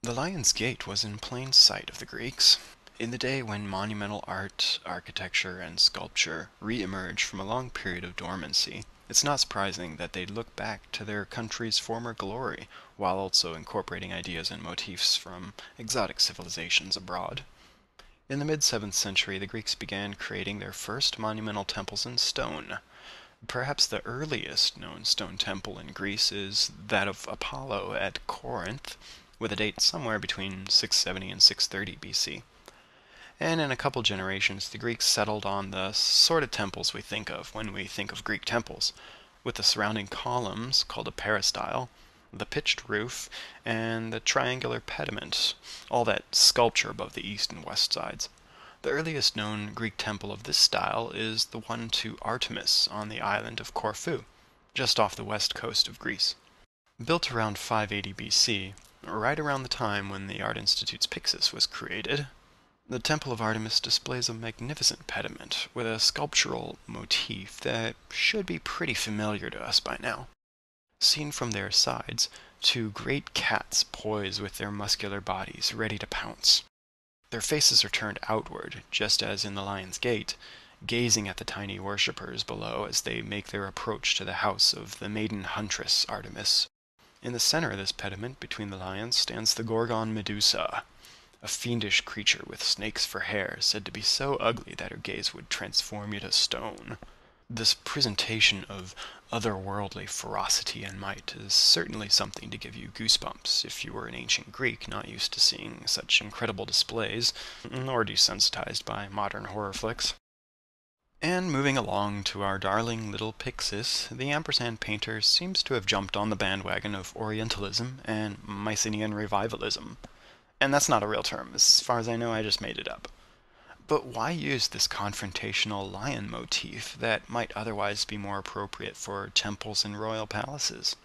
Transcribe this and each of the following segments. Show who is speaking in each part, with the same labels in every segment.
Speaker 1: The Lion's Gate was in plain sight of the Greeks. In the day when monumental art, architecture, and sculpture re-emerged from a long period of dormancy, it's not surprising that they'd look back to their country's former glory, while also incorporating ideas and motifs from exotic civilizations abroad. In the mid-7th century, the Greeks began creating their first monumental temples in stone. Perhaps the earliest known stone temple in Greece is that of Apollo at Corinth, with a date somewhere between 670 and 630 BC. And in a couple generations, the Greeks settled on the sort of temples we think of when we think of Greek temples, with the surrounding columns, called a peristyle, the pitched roof, and the triangular pediment, all that sculpture above the east and west sides. The earliest known Greek temple of this style is the one to Artemis on the island of Corfu, just off the west coast of Greece. Built around 580 BC, right around the time when the Art Institute's Pyxis was created, the Temple of Artemis displays a magnificent pediment with a sculptural motif that should be pretty familiar to us by now. Seen from their sides, two great cats poise with their muscular bodies ready to pounce. Their faces are turned outward, just as in the Lion's Gate, gazing at the tiny worshippers below as they make their approach to the house of the maiden huntress Artemis. In the center of this pediment, between the lions, stands the Gorgon Medusa, a fiendish creature with snakes for hair, said to be so ugly that her gaze would transform you to stone. This presentation of otherworldly ferocity and might is certainly something to give you goosebumps if you were an ancient Greek not used to seeing such incredible displays, nor desensitized by modern horror flicks. And moving along to our darling little Pyxis, the ampersand painter seems to have jumped on the bandwagon of Orientalism and Mycenaean revivalism. And that's not a real term. As far as I know, I just made it up. But why use this confrontational lion motif that might otherwise be more appropriate for temples and royal palaces?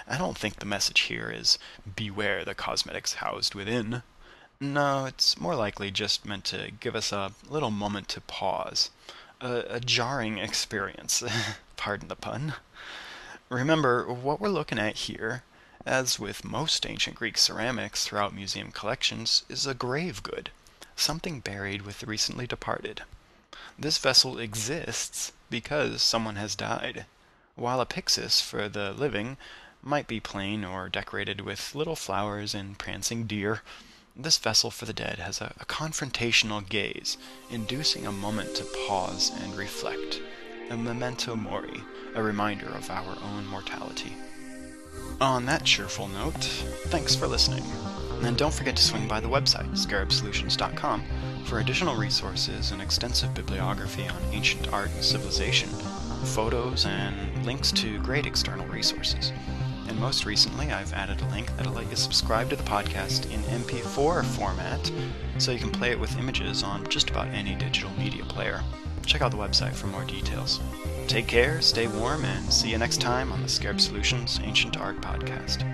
Speaker 1: I don't think the message here is, beware the cosmetics housed within. No, it's more likely just meant to give us a little moment to pause. A jarring experience, pardon the pun. Remember, what we're looking at here, as with most ancient Greek ceramics throughout museum collections, is a grave good, something buried with the recently departed. This vessel exists because someone has died, while a pyxis for the living might be plain or decorated with little flowers and prancing deer. This vessel for the dead has a confrontational gaze, inducing a moment to pause and reflect, a memento mori, a reminder of our own mortality. On that cheerful note, thanks for listening. And don't forget to swing by the website, scarabsolutions.com, for additional resources and extensive bibliography on ancient art and civilization, photos, and links to great external resources. And most recently, I've added a link that'll let you subscribe to the podcast in MP4 format, so you can play it with images on just about any digital media player. Check out the website for more details. Take care, stay warm, and see you next time on the Scarab Solutions Ancient Art Podcast.